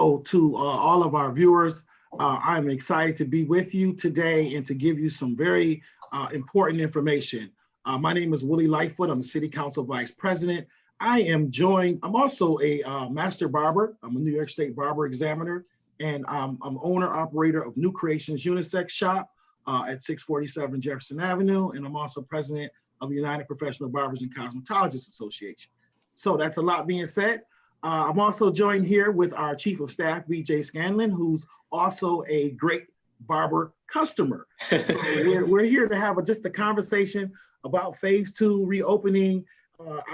To all of our viewers, I'm excited to be with you today and to give you some very important information. My name is Willie Lightfoot. I'm the City Council Vice President. I'm also a master barber. I'm a New York State Barber Examiner, and I'm owner operator of New Creations Unisex Shop at 647 Jefferson Avenue, and I'm also president of the United Professional Barbers and Cosmetologists Association. So that's a lot being said. I'm also joined here with our Chief of Staff, BJ Scanlon, who's also a great barber customer. So we're here to have just a conversation about phase 2 reopening.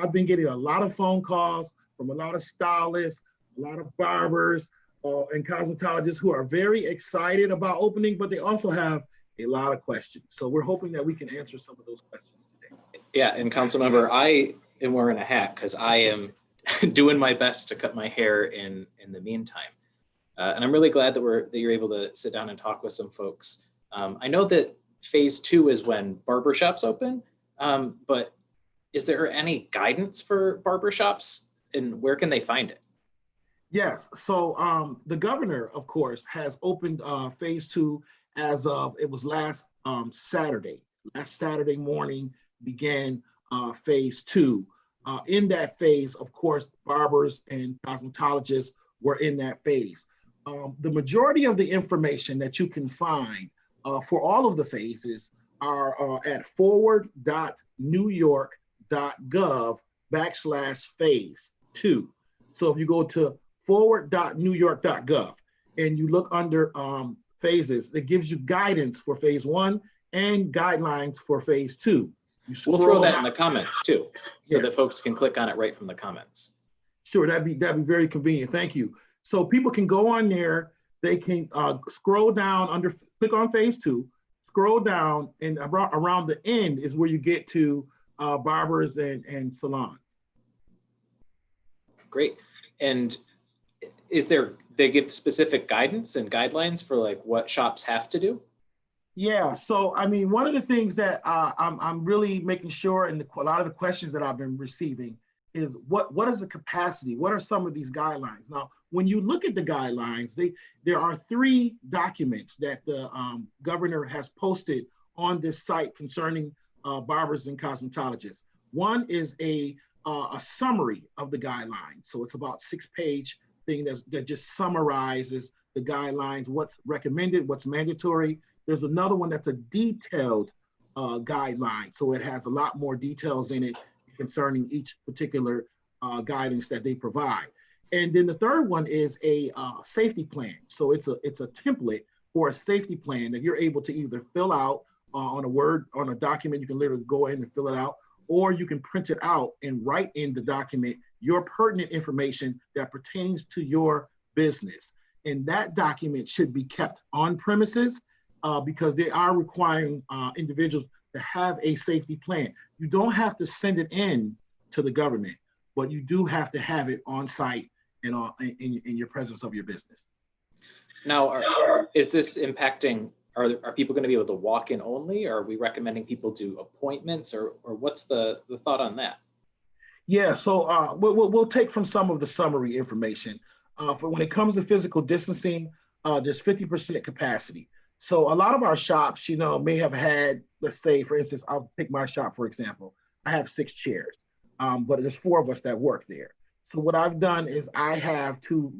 I've been getting a lot of phone calls from a lot of stylists, a lot of barbers, and cosmetologists who are very excited about opening, but they also have a lot of questions. So we're hoping that we can answer some of those questions today. Yeah, and council member, I am wearing a hat because I am doing my best to cut my hair in the meantime. And I'm really glad that you're able to sit down and talk with some folks. I know that phase 2 is when barbershops open, but is there any guidance for barbershops and where can they find it? Yes, so the governor, of course, has opened phase 2 as of, it was last Saturday. Last Saturday morning began phase 2. In that phase, of course, barbers and cosmetologists were in that phase. The majority of the information that you can find for all of the phases are at forward.newyork.gov/phase 2. So if you go to forward.newyork.gov and you look under phases, it gives you guidance for phase 1 and guidelines for phase 2. We'll throw that in the comments too, so that folks can click on it right from the comments. Sure, that'd be very convenient. Thank you. So people can go on there. They can scroll down click on phase 2, scroll down, and around the end is where you get to barbers and salons. Great. And they give specific guidance and guidelines for like what shops have to do? Yeah, so I mean, one of the things that I'm really making sure, and a lot of the questions that I've been receiving is what is the capacity? What are some of these guidelines? Now, when you look at the guidelines, there are 3 documents that the governor has posted on this site concerning barbers and cosmetologists. One is a summary of the guidelines. So it's about 6-page thing that just summarizes the guidelines, what's recommended, what's mandatory. There's another one that's a detailed guideline. So it has a lot more details in it concerning each particular guidance that they provide. And then the third one is a safety plan. So it's a template for a safety plan that you're able to either fill out on a document. You can literally go in and fill it out, or you can print it out and write in the document your pertinent information that pertains to your business. And that document should be kept on premises because they are requiring individuals to have a safety plan. You don't have to send it in to the government, but you do have to have it on site and in your presence of your business. Now, is this impacting, are people going to be able to walk in only? Or are we recommending people do appointments, or what's the thought on that? Yeah, so we'll take from some of the summary information. For when it comes to physical distancing, there's 50% capacity. So a lot of our shops, may have had, let's say, for instance, I'll pick my shop, for example. I have 6 chairs, but there's 4 of us that work there. So what I've done is I have to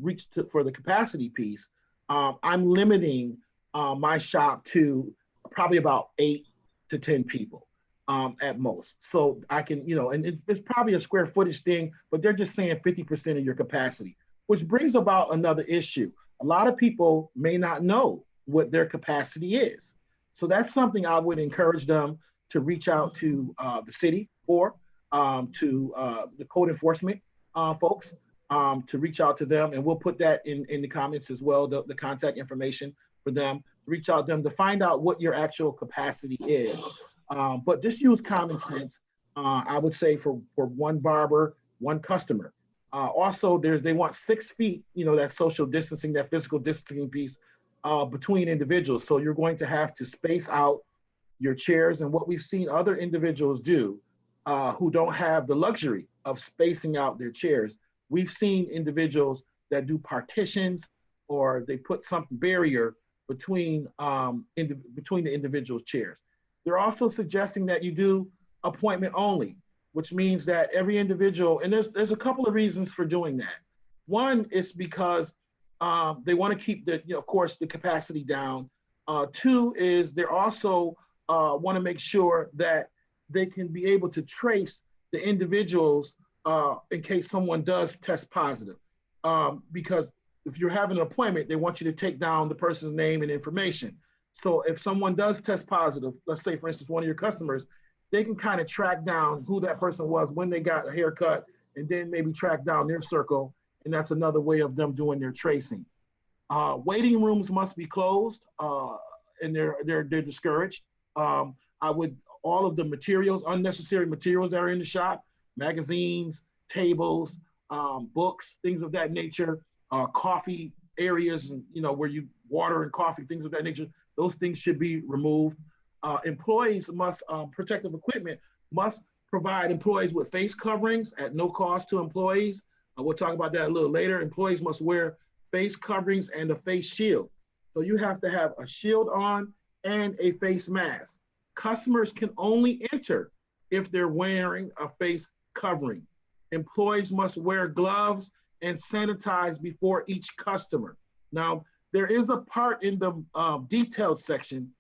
for the capacity piece, I'm limiting my shop to probably about 8 to 10 people at most. So I can, and it's probably a square footage thing, but they're just saying 50% of your capacity, which brings about another issue. A lot of people may not know what their capacity is. So that's something I would encourage them to reach out to the city to the code enforcement folks, to reach out to them. And we'll put that in the comments as well, the contact information for them, reach out to them to find out what your actual capacity is. But just use common sense, I would say, for one barber, one customer. Also, they want 6 feet, that social distancing, that physical distancing piece between individuals. So you're going to have to space out your chairs. And what we've seen other individuals do who don't have the luxury of spacing out their chairs, we've seen individuals that do partitions or they put some barrier between between the individual chairs. They're also suggesting that you do appointment only, which means that every individual, and there's a couple of reasons for doing that. One is because they want to keep the, of course, the capacity down. Two is they're also want to make sure that they can be able to trace the individuals in case someone does test positive. Because if you're having an appointment, they want you to take down the person's name and information. So if someone does test positive, let's say, for instance, one of your customers, they can kind of track down who that person was, when they got a haircut, and then maybe track down their circle. And that's another way of them doing their tracing. Waiting rooms must be closed, and they're discouraged. All of the materials, unnecessary materials that are in the shop, magazines, tables, books, things of that nature, coffee areas, and where you water and coffee, things of that nature, those things should be removed. Employees must, protective equipment must provide employees with face coverings at no cost to employees. We'll talk about that a little later. Employees must wear face coverings and a face shield. So you have to have a shield on and a face mask. Customers can only enter if they're wearing a face covering. Employees must wear gloves and sanitize before each customer. Now, there is a part in the detailed section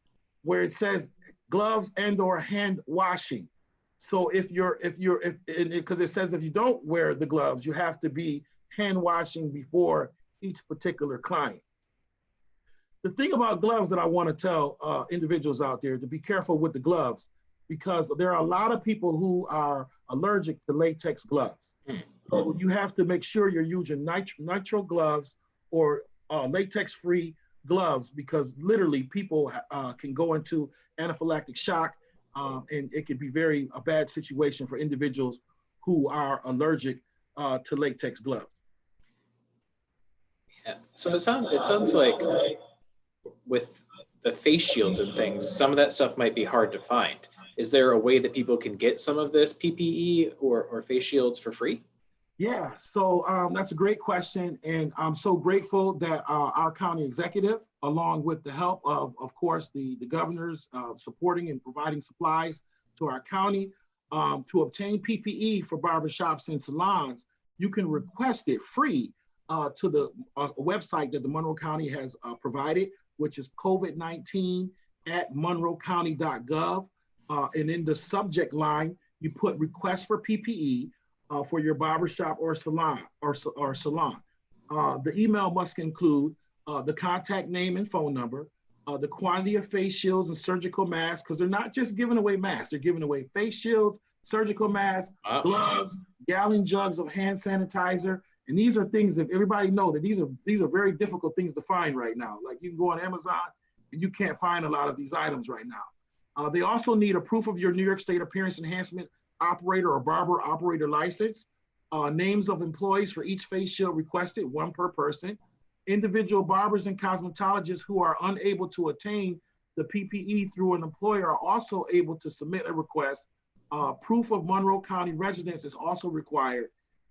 where it says gloves and/or hand washing. So because it says if you don't wear the gloves, you have to be hand washing before each particular client. The thing about gloves that I want to tell individuals out there to be careful with the gloves, because there are a lot of people who are allergic to latex gloves. So you have to make sure you're using nitrile gloves or latex-free gloves, because literally people can go into anaphylactic shock, and it could be a bad situation for individuals who are allergic to latex gloves. Yeah. So it sounds like with the face shields and things, some of that stuff might be hard to find. Is there a way that people can get some of this PPE or face shields for free? Yeah, so that's a great question. And I'm so grateful that our county executive, along with the help of course, the governors supporting and providing supplies to our county, to obtain PPE for barbershops and salons, you can request it free to the website that the Monroe County has provided, which is COVID-19 at monroecounty.gov. And in the subject line, you put request for PPE for your barbershop or salon. The email must include the contact name and phone number, the quantity of face shields and surgical masks, because they're not just giving away masks, they're giving away face shields, surgical masks, gloves, gallon jugs of hand sanitizer. And these are things that everybody know that these are very difficult things to find right now. Like you can go on Amazon and you can't find a lot of these items right now. They also need a proof of your New York State Appearance Enhancement operator or barber operator license, names of employees for each face shield requested, one per person. Individual barbers and cosmetologists who are unable to attain the PPE through an employer are also able to submit a request. Proof of Monroe County residence is also required.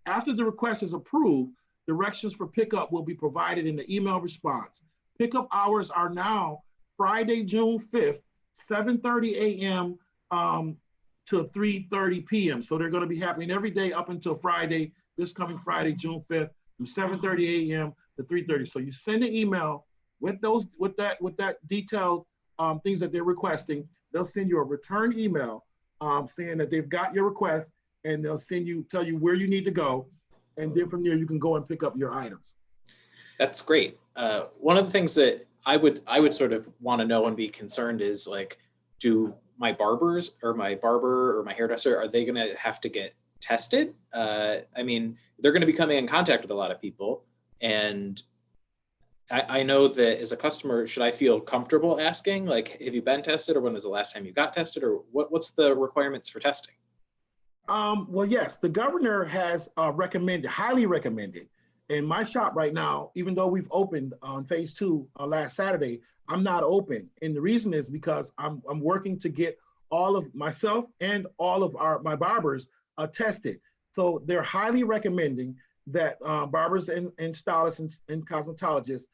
After the request is approved, directions for pickup will be provided in the email response. Pickup hours are now Friday, June 5th, 7:30 a.m. To 3:30 p.m. So they're going to be happening every day up until Friday, this coming Friday, June 5th, from 7:30 a.m. to 3:30. So you send an email with that detailed things that they're requesting. They'll send you a return email saying that they've got your request, and they'll tell you where you need to go, and then from there you can go and pick up your items. That's great. One of the things that I would sort of want to know and be concerned is, like, do my barbers or my barber or my hairdresser, are they going to have to get tested? I mean, they're going to be coming in contact with a lot of people. And I know that as a customer, should I feel comfortable asking, like, have you been tested, or when was the last time you got tested, or what's the requirements for testing? Well, yes, the governor has highly recommended. In my shop right now, even though we've opened on phase 2 last Saturday, I'm not open. And the reason is because I'm working to get all of myself and all of my barbers tested. So they're highly recommending that barbers and stylists and cosmetologists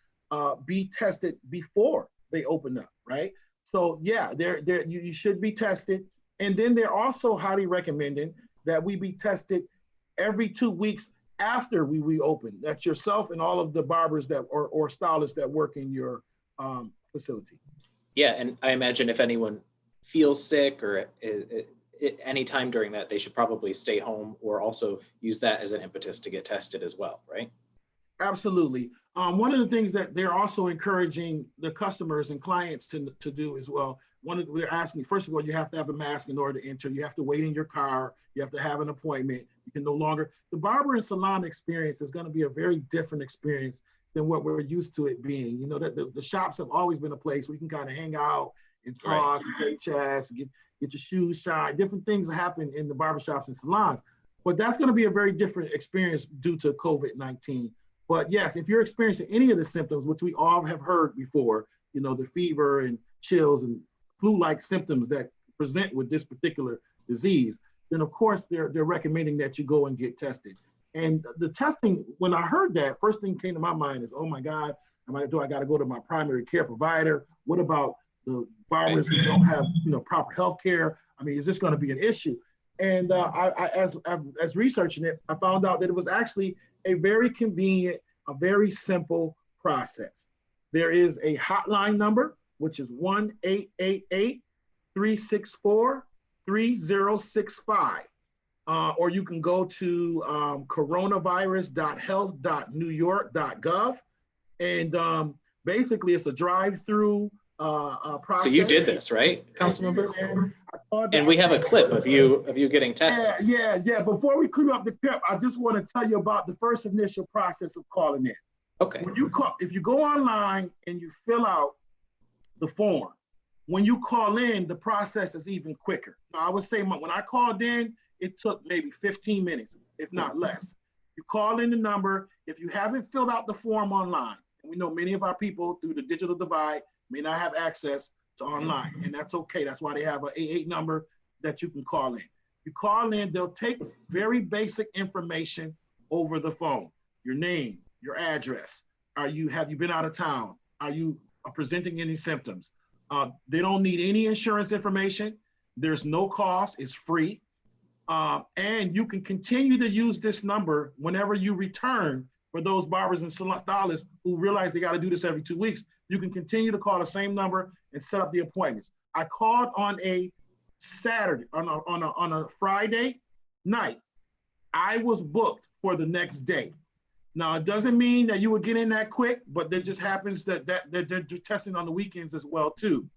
be tested before they open up, right? So yeah, you should be tested. And then they're also highly recommending that we be tested every 2 weeks after we reopen. That's yourself and all of the barbers that or stylists that work in your facility. Yeah, and I imagine if anyone feels sick or any time during that, they should probably stay home or also use that as an impetus to get tested as well, right? Absolutely. One of the things that they're also encouraging the customers and clients to do as well. They're asking, first of all, you have to have a mask in order to enter. You have to wait in your car. You have to have an appointment. You can no longer. The barber and salon experience is going to be a very different experience than what we're used to it being. You know, that the shops have always been a place where you can kind of hang out and talk, and play chess, and get your shoes shined. Different things happen in the barbershops and salons. But that's going to be a very different experience due to COVID-19. But yes, if you're experiencing any of the symptoms, which we all have heard before, you know, the fever and chills and flu-like symptoms that present with this particular disease, then of course they're recommending that you go and get tested. And the testing, when I heard that, first thing came to my mind is, oh my God, do I got to go to my primary care provider? What about the barbers who don't have, you know, proper health care? I mean, is this going to be an issue? And as researching it, I found out that it was actually a very convenient, a very simple process. There is a hotline number, which is 1-888-364-3065. Or you can go to coronavirus.health.newyork.gov. And basically it's a drive-through process. So you did this, right, Councilmember? And we have a clip of you getting tested. Yeah. Before we clear up the clip, I just want to tell you about the first initial process of calling in. Okay. When you call, if you go online and you fill out the form, when you call in, the process is even quicker. Now, I would say when I called in, it took maybe 15 minutes, if not less. You call in the number. If you haven't filled out the form online, and we know many of our people through the digital divide may not have access to online, and that's okay. That's why they have an 88 number that you can call in. You call in, they'll take very basic information over the phone. Your name, your address. Have you been out of town? Are you presenting any symptoms? They don't need any insurance information. There's no cost, it's free. And you can continue to use this number whenever you return. For those barbers and stylists who realize they got to do this every 2 weeks, you can continue to call the same number and set up the appointments. I called on a Saturday, on a Friday night. I was booked for the next day. Now, it doesn't mean that you would get in that quick, but it just happens that they're testing on the weekends as well too.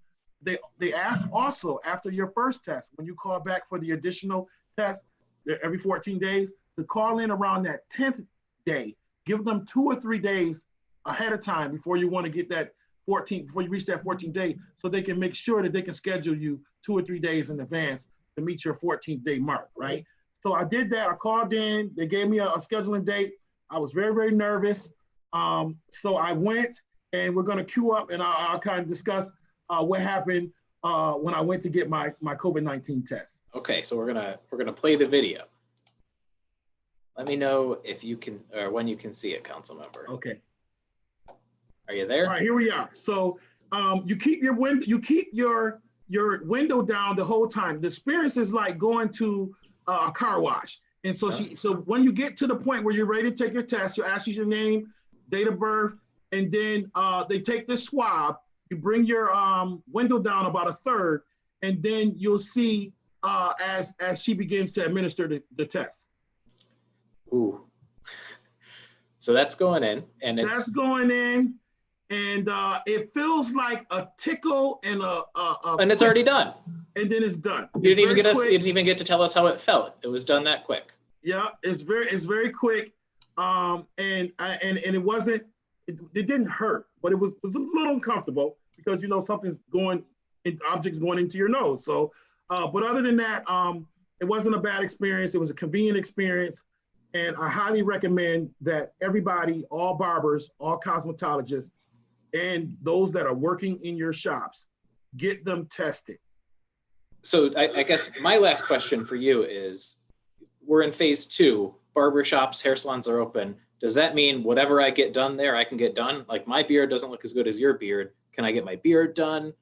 They ask also after your first test, when you call back for the additional test every 14 days, to call in around that 10th day. Give them 2 or 3 days ahead of time before you want to get that 14, before you reach that 14th day, so they can make sure that they can schedule you 2 or 3 days in advance to meet your 14th day mark, right? So I did that. I called in. They gave me a scheduling date. I was very, very nervous. So I went, and we're going to queue up, and I'll kind of discuss what happened when I went to get my COVID-19 test. Okay, so we're gonna play the video. Let me know if you can, or when you can see it, Councilmember. Okay. Are you there? All right, here we are. So you keep your window down the whole time. The experience is like going to a car wash. And so so when you get to the point where you're ready to take your test, you'll ask you your name, date of birth, and then they take this swab. You bring your window down about a third, and then you'll see as she begins to administer the test. Ooh. So that's going in, and that's going in, and it feels like a tickle and and it's already done. And then it's done. You didn't even get to tell us how it felt. It was done that quick. Yeah, it's very quick, and it didn't hurt, but it was a little uncomfortable because something's objects going into your nose. So, but other than that, it wasn't a bad experience. It was a convenient experience. And I highly recommend that everybody, all barbers, all cosmetologists, and those that are working in your shops, get them tested. So I guess my last question for you is, we're in phase 2, barber shops, hair salons are open. does that mean whatever I get done there, I can get done? Like my beard doesn't look as good as your beard. Can I get my beard done?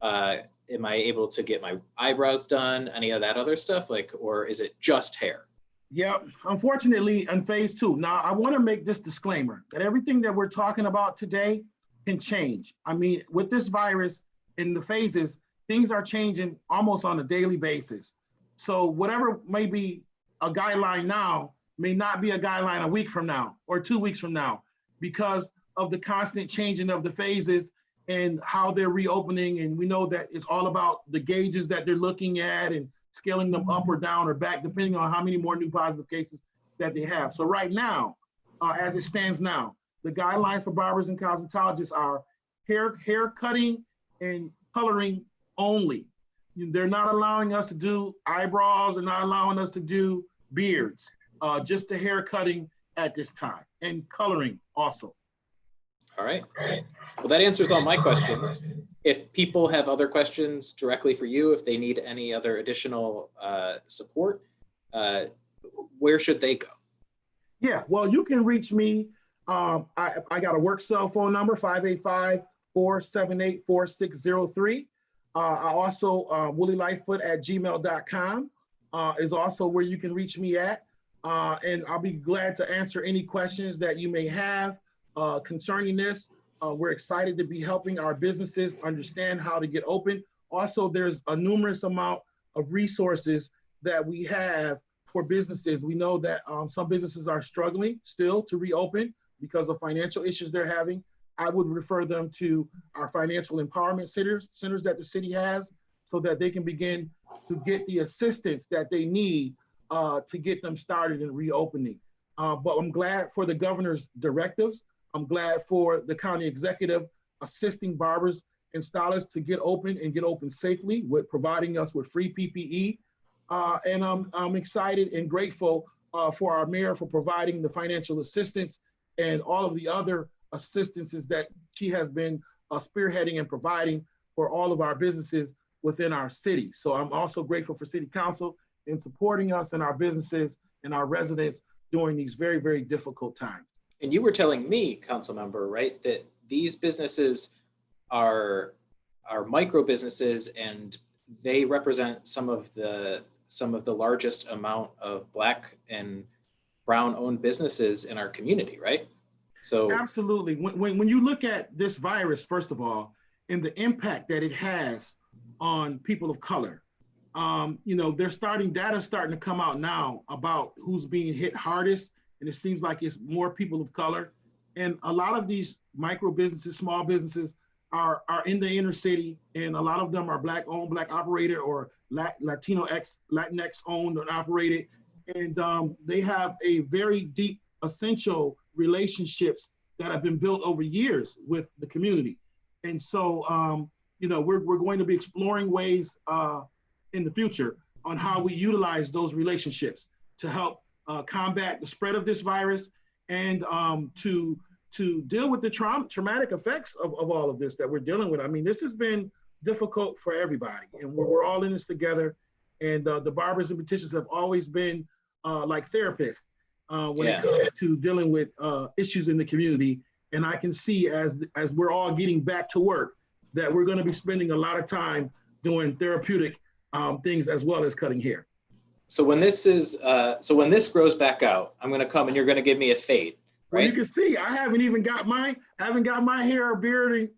Am I able to get my eyebrows done? Any of that other stuff? Like, or is it just hair? Yeah, unfortunately, in phase two. Now, I want to make this disclaimer that everything that we're talking about today can change. I mean, with this virus in the phases, things are changing almost on a daily basis. So whatever may be a guideline now may not be a guideline a week from now or 2 weeks from now because of the constant changing of the phases and how they're reopening. And we know that it's all about the gauges that they're looking at and scaling them up or down or back, depending on how many more new positive cases that they have. So right now, as it stands now, the guidelines for barbers and cosmetologists are hair cutting and coloring only. They're not allowing us to do eyebrows, they're not allowing us to do beards, just the hair cutting at this time and coloring also. All right. Well, that answers all my questions. If people have other questions directly for you, if they need any other additional support, where should they go? Yeah, well, you can reach me. I got a work cell phone number, 585-478-4603. I also, Willie Lightfoot at gmail.com is also where you can reach me at. And I'll be glad to answer any questions that you may have concerning this. We're excited to be helping our businesses understand how to get open. Also, there's a numerous amount of resources that we have for businesses. We know that some businesses are struggling still to reopen because of financial issues they're having. I would refer them to our financial empowerment centers that the city has so that they can begin to get the assistance that they need to get them started in reopening. But I'm glad for the governor's directives. I'm glad for the county executive assisting barbers and stylists to get open and get open safely with providing us with free PPE. And I'm excited and grateful for our mayor for providing the financial assistance and all of the other assistances that she has been spearheading and providing for all of our businesses within our city. So I'm also grateful for City Council in supporting us and our businesses and our residents during these very, very difficult times. And you were telling me, council member, right, that these businesses are micro businesses and they represent some of the largest amount of Black and Brown owned businesses in our community, right? So absolutely. When you look at this virus, first of all, and the impact that it has on people of color, you know, data's starting to come out now about who's being hit hardest. And it seems like it's more people of color. And a lot of these micro businesses, small businesses are in the inner city. And a lot of them are Black owned, Black operated, or Latinx owned and operated. And they have a very deep, essential relationships that have been built over years with the community. And so, you know, we're going to be exploring ways in the future on how we utilize those relationships to help combat the spread of this virus and to deal with the traumatic effects of all of this that we're dealing with. I mean, this has been difficult for everybody, and we're all in this together. And the barbers and beauticians have always been like therapists when it comes to dealing with issues in the community. And I can see as we're all getting back to work that we're going to be spending a lot of time doing therapeutic things as well as cutting hair. So when this grows back out, I'm going to come and you're going to give me a fade, right? Well, you can see I haven't even got my hair or beard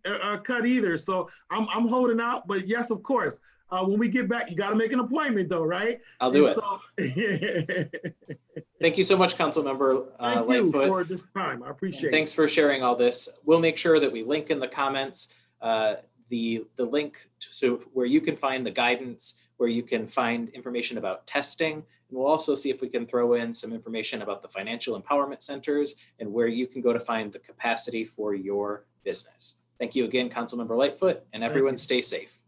cut either. So I'm holding out. But yes, of course, when we get back, you got to make an appointment though, right? I'll do it. So, Thank you so much, Councilmember Thank Lightfoot. you for this time. I appreciate it. Thanks for sharing all this. We'll make sure that we link in the comments the link to where you can find the guidance, where you can find information about testing. And we'll also see if we can throw in some information about the financial empowerment centers and where you can go to find the capacity for your business. Thank you again, Councilmember Lightfoot, and everyone stay safe.